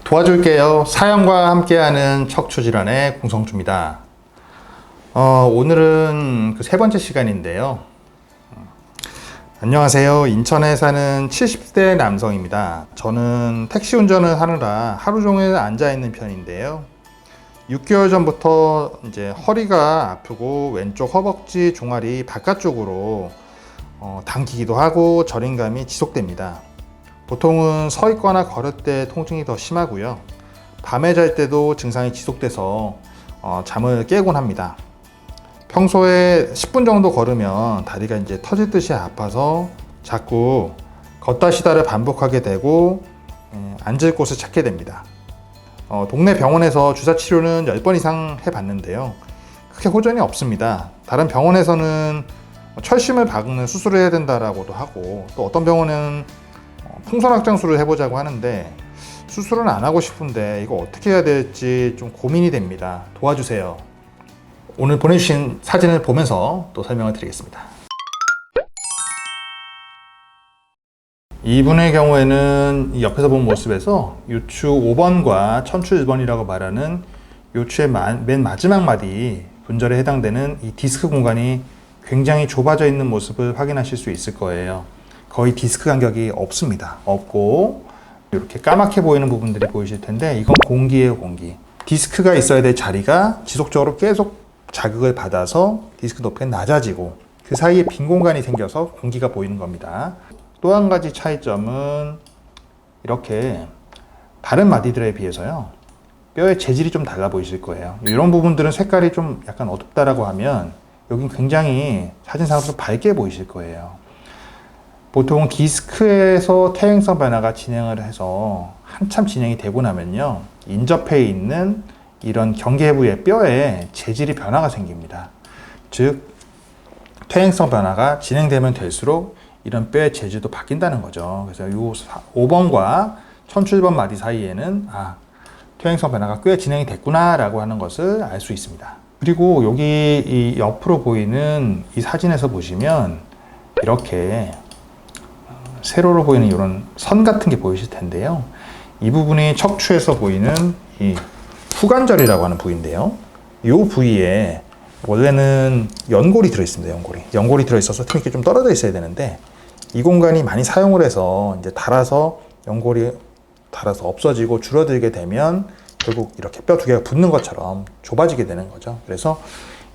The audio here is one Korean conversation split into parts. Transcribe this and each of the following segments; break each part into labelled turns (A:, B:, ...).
A: 도와줄게요. 사연과 함께하는 척추질환의 공성주입니다. 오늘은 그 세 번째 시간인데요. 안녕하세요. 인천에 사는 70대 남성입니다. 저는 택시 운전을 하느라 하루 종일 앉아 있는 편인데요. 6개월 전부터 이제 허리가 아프고 왼쪽 허벅지 종아리 바깥쪽으로 당기기도 하고 저림감이 지속됩니다. 보통은 서 있거나 걸을 때 통증이 더 심하고요. 밤에 잘 때도 증상이 지속돼서 잠을 깨곤 합니다. 평소에 10분 정도 걸으면 다리가 이제 터질 듯이 아파서 자꾸 걷다 쉬다를 반복하게 되고 앉을 곳을 찾게 됩니다. 동네 병원에서 주사 치료는 10번 이상 해봤는데요. 크게 호전이 없습니다. 다른 병원에서는 철심을 박는 수술을 해야 된다라고도 하고, 또 어떤 병원은 풍선확장술을 해보자고 하는데 수술은 안 하고 싶은데 이거 어떻게 해야 될지 좀 고민이 됩니다. 도와주세요. 오늘 보내주신 사진을 보면서 또 설명을 드리겠습니다. 이분의 경우에는 옆에서 본 모습에서 요추 5번과 천추 1번이라고 말하는 요추의 맨 마지막 마디 분절에 해당되는 이 디스크 공간이 굉장히 좁아져 있는 모습을 확인하실 수 있을 거예요. 거의 디스크 간격이 없습니다. 없고 이렇게 까맣게 보이는 부분들이 보이실 텐데 이건 공기예요, 공기. 디스크가 있어야 될 자리가 지속적으로 계속 자극을 받아서 디스크 높이가 낮아지고 그 사이에 빈 공간이 생겨서 공기가 보이는 겁니다. 또 한 가지 차이점은 이렇게 다른 마디들에 비해서요, 뼈의 재질이 좀 달라 보이실 거예요. 이런 부분들은 색깔이 좀 약간 어둡다라고 하면 여긴 굉장히 사진상으로 좀 밝게 보이실 거예요. 보통 디스크에서 퇴행성 변화가 진행을 해서 한참 진행이 되고 나면요, 인접해 있는 이런 경계부의 뼈에 재질이 변화가 생깁니다. 즉 퇴행성 변화가 진행되면 될수록 이런 뼈의 재질도 바뀐다는 거죠. 그래서 이 5번과 천추 1번 마디 사이에는 퇴행성 변화가 꽤 진행이 됐구나 라고 하는 것을 알 수 있습니다. 그리고 여기 이 옆으로 보이는 이 사진에서 보시면 이렇게 세로로 보이는 이런 선 같은 게 보이실 텐데요. 이 부분이 척추에서 보이는 이 후관절이라고 하는 부위인데요. 이 부위에 원래는 연골이 들어있습니다. 연골이 들어있어서 틈이 좀 떨어져 있어야 되는데 이 공간이 많이 사용을 해서 이제 연골이 닳아서 없어지고 줄어들게 되면 결국 이렇게 뼈 두 개가 붙는 것처럼 좁아지게 되는 거죠. 그래서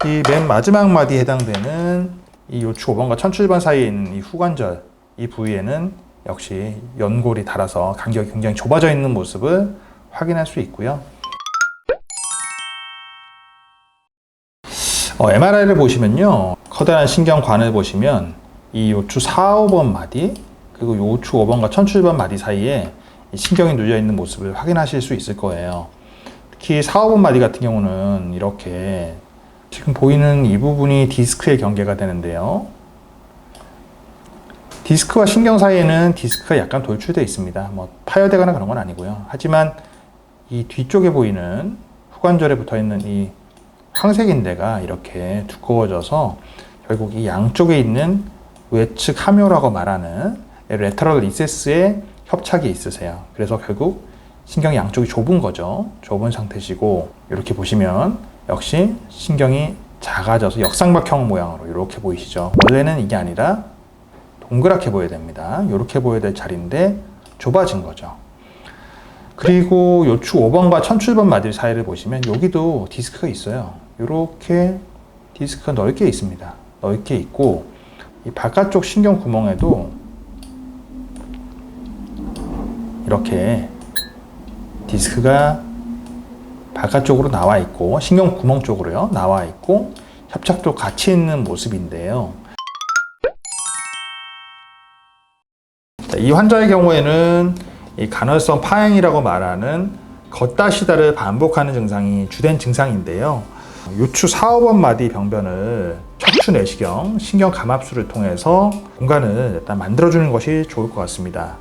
A: 이 맨 마지막 마디에 해당되는 이 요추 5번과 천추 1번 사이에 있는 이 후관절, 이 부위에는 역시 연골이 닳아서 간격이 굉장히 좁아져 있는 모습을 확인할 수 있고요. MRI를 보시면요, 커다란 신경관을 보시면 이 요추 4, 5번 마디 그리고 요추 5번과 천추 1번 마디 사이에 신경이 눌려 있는 모습을 확인하실 수 있을 거예요. 특히 4, 5번 마디 같은 경우는 이렇게 지금 보이는 이 부분이 디스크의 경계가 되는데요. 디스크와 신경 사이에는 디스크가 약간 돌출되어 있습니다. 파열되거나 그런 건 아니고요. 하지만 이 뒤쪽에 보이는 후관절에 붙어 있는 이 황색인대가 이렇게 두꺼워져서 결국 이 양쪽에 있는 외측 함요라고 말하는 레터럴 리세스에 협착이 있으세요. 그래서 결국 신경이 양쪽이 좁은 거죠. 좁은 상태시고 이렇게 보시면 역시 신경이 작아져서 역삼각형 모양으로 이렇게 보이시죠. 원래는 이게 아니라 동그랗게 보여야 됩니다. 이렇게 보여야 될 자리인데 좁아진 거죠. 그리고 요추 5번과 천추 1번 마디 사이를 보시면 여기도 디스크가 있어요. 이렇게 디스크가 넓게 있습니다. 넓게 있고 이 바깥쪽 신경 구멍에도 이렇게 디스크가 바깥쪽으로 나와 있고 신경 구멍 쪽으로요 나와 있고 협착도 같이 있는 모습인데요. 이 환자의 경우에는 이 간헐성 파행이라고 말하는 걷다 쉬다를 반복하는 증상이 주된 증상인데요. 요추 4, 5번 마디 병변을 척추 내시경, 신경 감압술을 통해서 공간을 일단 만들어주는 것이 좋을 것 같습니다.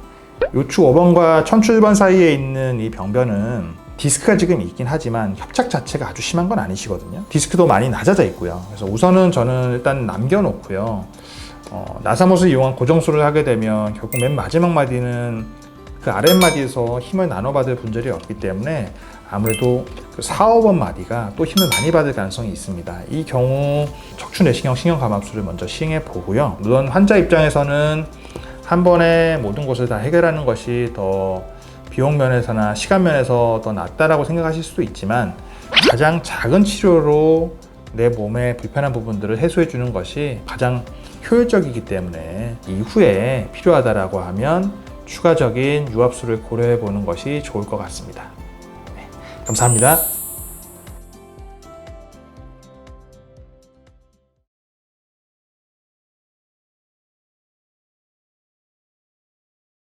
A: 요추 5번과 천추 1번 사이에 있는 이 병변은 디스크가 지금 있긴 하지만 협착 자체가 아주 심한 건 아니시거든요. 디스크도 많이 낮아져 있고요. 그래서 우선은 저는 일단 남겨놓고요. 나사못을 이용한 고정술을 하게 되면 결국 맨 마지막 마디는 그 아랫마디에서 힘을 나눠받을 분절이 없기 때문에 아무래도 그 4, 5번 마디가 또 힘을 많이 받을 가능성이 있습니다. 이 경우 척추내시경 신경감압술을 먼저 시행해 보고요. 물론 환자 입장에서는 한 번에 모든 것을 다 해결하는 것이 더 비용 면에서나 시간 면에서 더 낫다라고 생각하실 수도 있지만 가장 작은 치료로 내 몸의 불편한 부분들을 해소해 주는 것이 가장 효율적이기 때문에 이후에 필요하다라고 하면 추가적인 유압술을 고려해 보는 것이 좋을 것 같습니다. 네, 감사합니다.